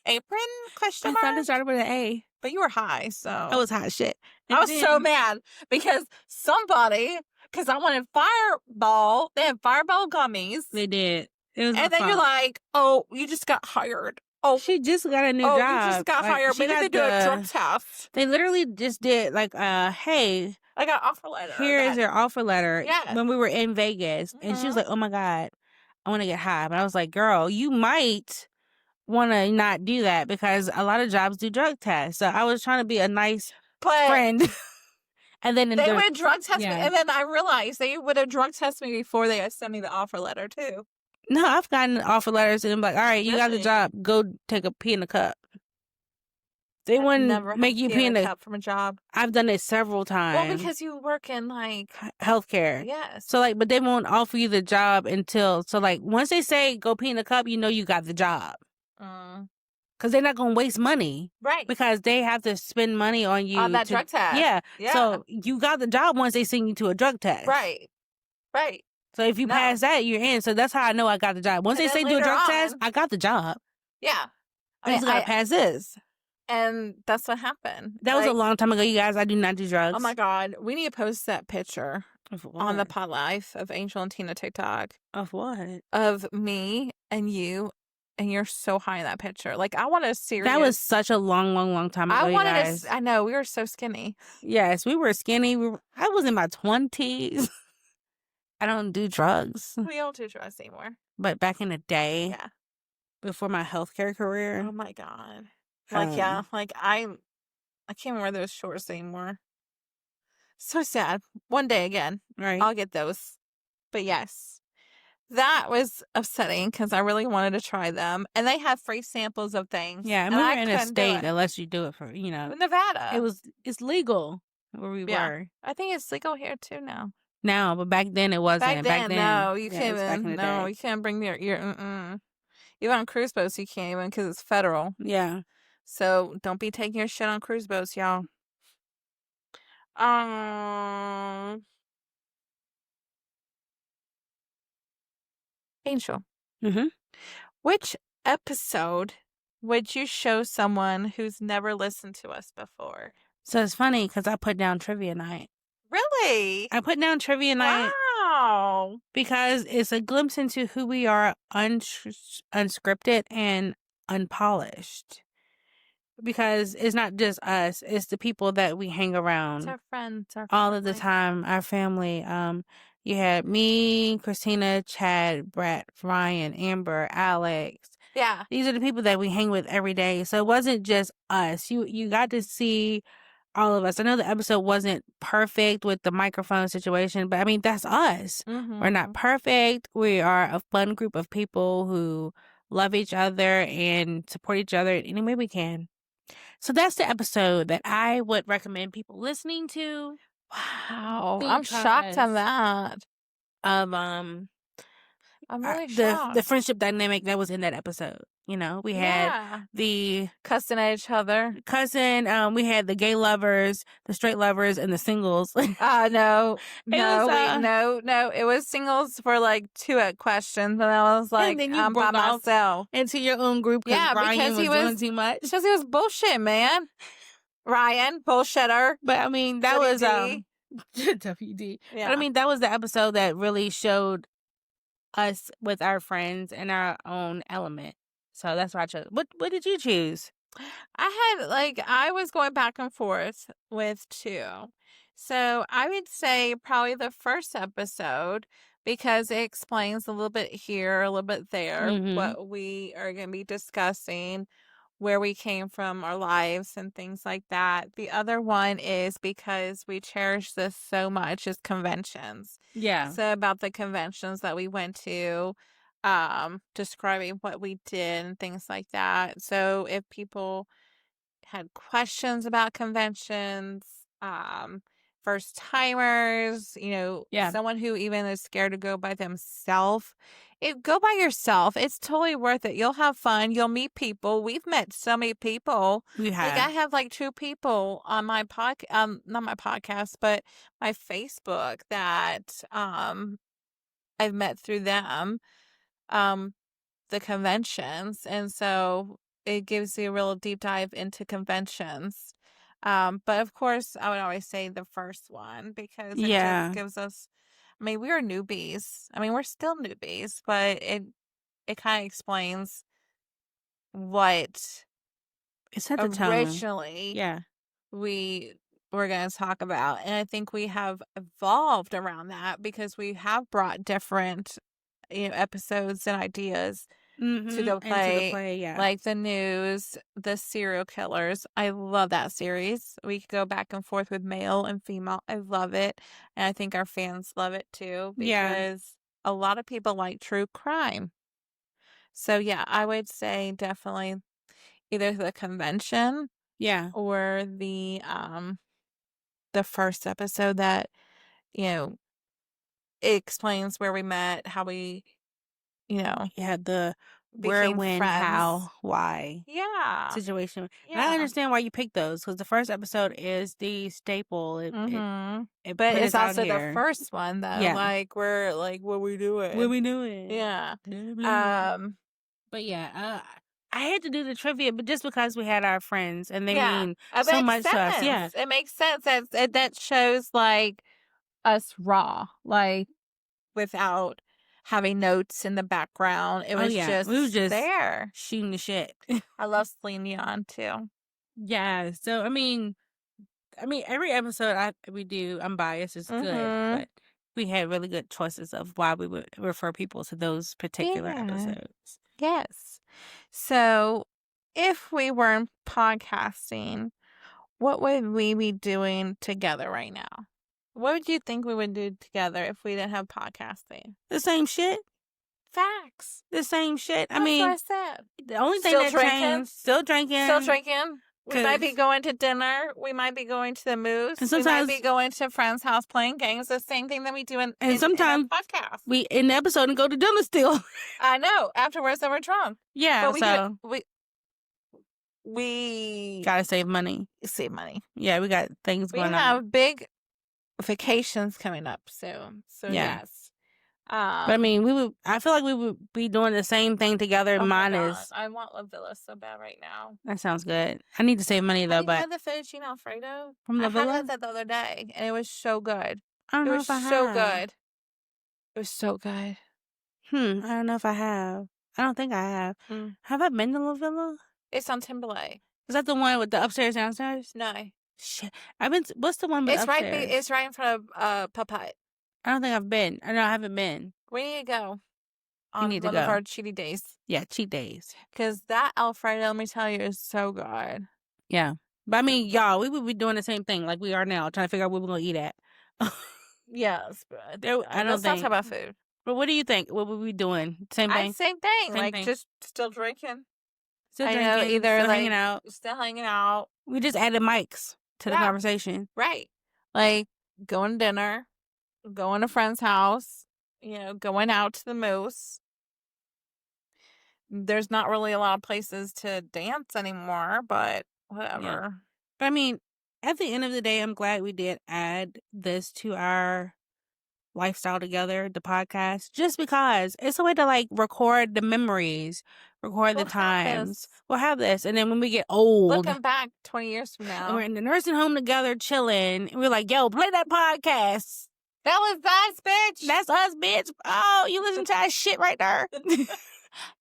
Apron? Question mark? I thought it started with an A. But you were high, so. I was hot as shit. I was so mad because because I wanted Fireball. They had Fireball gummies. They did. It was and then you're like, oh, you just got hired. Oh, She just got a new you job. just got Like, hired. she Maybe they got do a drug test. They literally just did like, hey, I got an offer letter. here's your offer letter. Yes. When we were in Vegas, and she was like, "Oh my God, I want to get high." But I was like, "Girl, you might want to not do that because a lot of jobs do drug tests." So I was trying to be a nice friend. And then they would drug test me, and then I realized they would have drug tested me before they sent me the offer letter too. No, I've gotten offer letters and I'm like, all right, you got the job. Go take a pee in the cup. They wouldn't make you pee in the cup from a job. I've done it several times. Well, because you work in like healthcare. Yes. So like, but they won't offer you the job until, so like once they say go pee in the cup, you know you got the job. Because they're not going to waste money. Right. Because they have to spend money on you. On that drug test. Yeah. So you got the job once they send you to a drug test. Right. Right. So if you pass that, you're in. So that's how I know I got the job. Once they say do a drug test, I got the job. Yeah. I just got to pass this. And that's what happened. That was a long time ago, you guys. I do not do drugs. Oh my God. We need to post that picture on the Pod Life of Angel and Tina TikTok. Of what? Of me and you. And you're so high in that picture. Like, I want a serious... That was such a long time ago, I know. We were so skinny. Yes, we were skinny. I was in my 20s. I don't do drugs. We don't do drugs anymore. But back in the day, before my healthcare career. Oh my God. Like, I can't wear those shorts anymore. So sad. One day again. Right. I'll get those. But yes. That was upsetting because I really wanted to try them. And they have free samples of things. Yeah, and we were in a state that lets you do it for, Nevada. It's legal where we were. I think it's legal here too now. Now, but back then it wasn't. Back then no, you can't even. No, you can't bring your even on cruise boats you can't even because it's federal. Yeah. So don't be taking your shit on cruise boats, y'all. Angel. Mm-hmm. Which episode would you show someone who's never listened to us before? So it's funny because I put down trivia night. Really? I put down trivia night. Wow. Because it's a glimpse into who we are unscripted and unpolished. Because it's not just us, it's the people that we hang around. It's our friends, all of the time, our family. You had me, Christina, Chad, Brett, Ryan, Amber, Alex. Yeah. These are the people that we hang with every day. So it wasn't just us. You got to see all of us. I know the episode wasn't perfect with the microphone situation, but I mean, that's us. Mm-hmm. We're not perfect. We are a fun group of people who love each other and support each other in any way we can. So that's the episode that I would recommend people listening to. Wow. I'm shocked on that. I'm really shocked. The friendship dynamic that was in that episode. We had the cussing at each other. We had the gay lovers, the straight lovers, and the singles. No. It was singles for like 2 questions, and I was like, I'm by myself. Into your own group because Ryan was doing too much. Because he was bullshit, man. Ryan, bullshitter. But I mean, that was WD. Yeah. But I mean, that was the episode that really showed us with our friends in our own element. So that's what I chose. What did you choose? I was going back and forth with 2. So I would say probably the first episode because it explains a little bit here, a little bit there, what we are going to be discussing, where we came from, our lives, and things like that. The other one is because we cherish this so much is conventions. Yeah. So about the conventions that we went to, describing what we did and things like that. So if people had questions about conventions, first timers, someone who even is scared to go by themselves, go by yourself. It's totally worth it. You'll have fun. You'll meet people. We've met so many people. We have. I have 2 people on my not my podcast, but my Facebook that I've met through them, the conventions, and so it gives you a real deep dive into conventions. But of course, I would always say the first one because it just gives us. I mean, we are newbies. I mean, we're still newbies, but it kind of explains what It set the tone. originally Yeah. we were going to talk about. And I think we have evolved around that because we have brought different episodes and ideas to go And to the play, play, yeah. like the news, the serial killers. I love that series. We could go back and forth with male and female. I love it. And I think our fans love it too because a lot of people like true crime. So yeah, I would say definitely either the convention Yeah. or the first episode that, it explains where we met, how we, Yeah, the where, became when, friends. how, why Yeah. situation. And Yeah. I understand why you picked those because the first episode is the staple. It But put it's us out also the here. first one though. Yeah. Like we're like, what we doing? What we doing? Yeah. Blah, blah. But yeah, I had to do the trivia, but just because we had our friends and they mean it so makes much to us. Yeah. sense. It makes sense. That shows like us raw, like without having notes in the background. It was just we was just there. shooting the shit. I love Celine Dion too. Yeah. So I mean, every episode we do, I'm biased, is good, but we had really good choices of why we would refer people to those particular episodes. Yes. So, if we weren't podcasting, what would we be doing together right now? What would you think we would do together if we didn't have podcasting? The same shit. Facts. The same shit. That's what I said. The only thing Still that drinking? changed, still drinking. Still drinking. We might be 'Cause- going to dinner. We might be going to the Moose. And we might sometimes- be going to a friend's house playing games. The same thing that we do in sometimes our podcast. we in the episode and go to dinner still. I know. Afterwards, then we're drunk. Yeah, But we gotta save money. Save money. Yeah, we got things We going on. have big vacations coming up soon. So Yeah. yes. But I mean, I feel like we would be doing the same thing together. Oh my Mine God, is. I want La Villa so bad right now. That sounds good. I need to save money though, Have you but had the fettuccine Alfredo from La I Villa? had that the other day, and it was so good. I don't It know was if I so have. good. It was so good. I don't know if I have. I don't think I have. Have I been to La Villa? It's on Timberlake. Is that the one with the upstairs, downstairs? No, Shit. What's the one with it's upstairs? it's right in front of Puppet. I don't think I've been. I know I haven't been. We need to go We on need to one of go. our cheaty days. Yeah, cheat days. Because that Alfredo, let me tell you, is so good. Yeah. But I mean, y'all, we would be doing the same thing like we are now, trying to figure out where we're going to eat at. Yes. But I don't let's not think. talk about food. But what do you think? What would we be doing? Same thing? Same thing. Same like, thing. just still drinking. Still I drinking, know, either still like, hanging out. Still hanging out. We just added mics to the conversation. Right. Like, going to dinner, going to a friend's house, going out to the Moose. There's not really a lot of places to dance anymore, but whatever. Yeah. But I mean, at the end of the day, I'm glad we did add this to our lifestyle together, the podcast, just because it's a way to like record the memories, record the times. We'll have this. And then when we get old, looking back 20 years from now, and we're in the nursing home together chilling, and we're like, yo, play that podcast. That was us, bitch. That's us, bitch. Oh, you listen to that shit right there.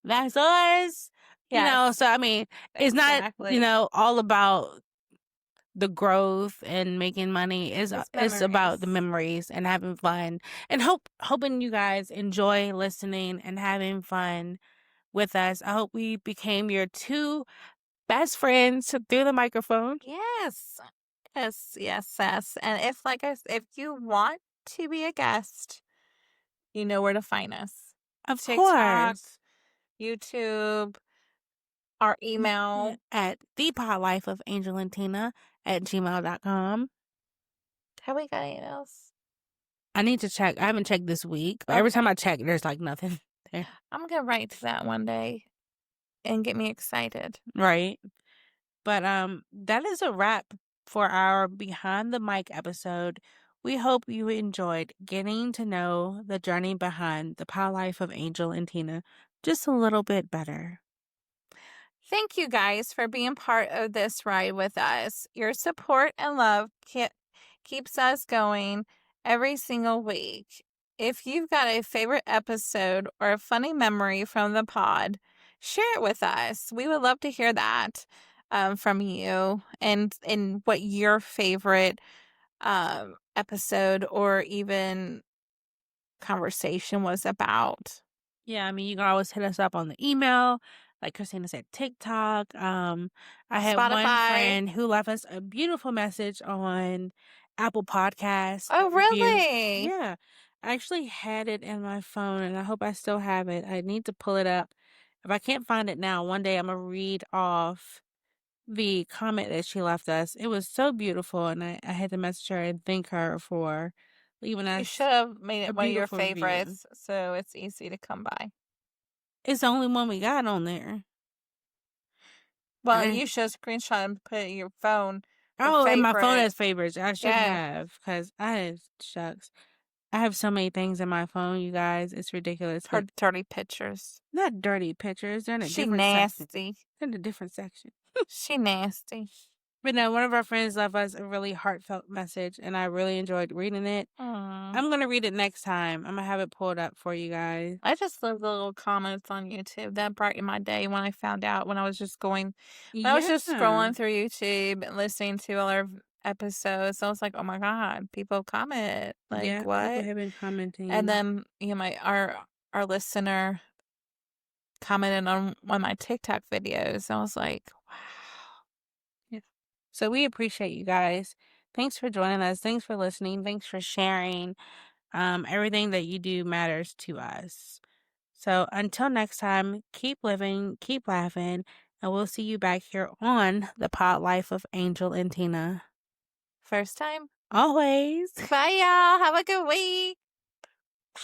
That's us. Yes. So I mean, it's not, all about the growth and making money. It's about the memories and having fun, and hoping you guys enjoy listening and having fun with us. I hope we became your two best friends through the microphone. Yes. And if you want to be a guest, you know where to find us. Of TikTok, course. YouTube, our email at thepodlifeofangelantina@gmail.com. Have we got emails? I need to check. I haven't checked this week. But every time I check, there's like nothing there. I'm going to write to that one day and get me excited. Right. But that is a wrap for our Behind the Mic episode. We hope you enjoyed getting to know the journey behind the pod life of Angel and Tina just a little bit better. Thank you guys for being part of this ride with us. Your support and love keeps us going every single week. If you've got a favorite episode or a funny memory from the pod, share it with us. We would love to hear that from you, and what your favorite episode or even conversation was about. Yeah, I mean, you can always hit us up on the email. Like Christina said, TikTok. I had one Spotify. friend who left us a beautiful message on Apple Podcasts, a Oh, review. really? Yeah, I actually had it in my phone and I hope I still have it. I need to pull it up. If I can't find it now, one day I'm going to read off the comment that she left us. It was so beautiful, and I had to message her and thank her for leaving You us should have made a it one of your beautiful review. favorites, so it's easy to come by. It's the only one we got on there. Well, I you should screenshot and put it in your phone for Oh, and my phone has favorites. favorites. I should Yeah, have, because shucks. I have so many things in my phone, you guys. It's ridiculous, her but dirty pictures. not dirty pictures. They're in a She different section. nasty. They're in a different section. She nasty. But no, one of our friends left us a really heartfelt message, and I really enjoyed reading it. Mm. I'm going to read it next time. I'm going to have it pulled up for you guys. I just love the little comments on YouTube. That brightened my day when I found out when I was just Yeah. scrolling through YouTube and listening to all our episodes. I was like, oh my God, people comment. Like, Yeah, people what? have been And commenting. then, our listener commented on one of my TikTok videos. I was like, wow. Yeah. So we appreciate you guys. Thanks for joining us. Thanks for listening. Thanks for sharing. Everything that you do matters to us. So until next time, keep living, keep laughing, and we'll see you back here on the Pod Life of Angel and Tina. First time. Always. Bye, y'all. Have a good week. Bye.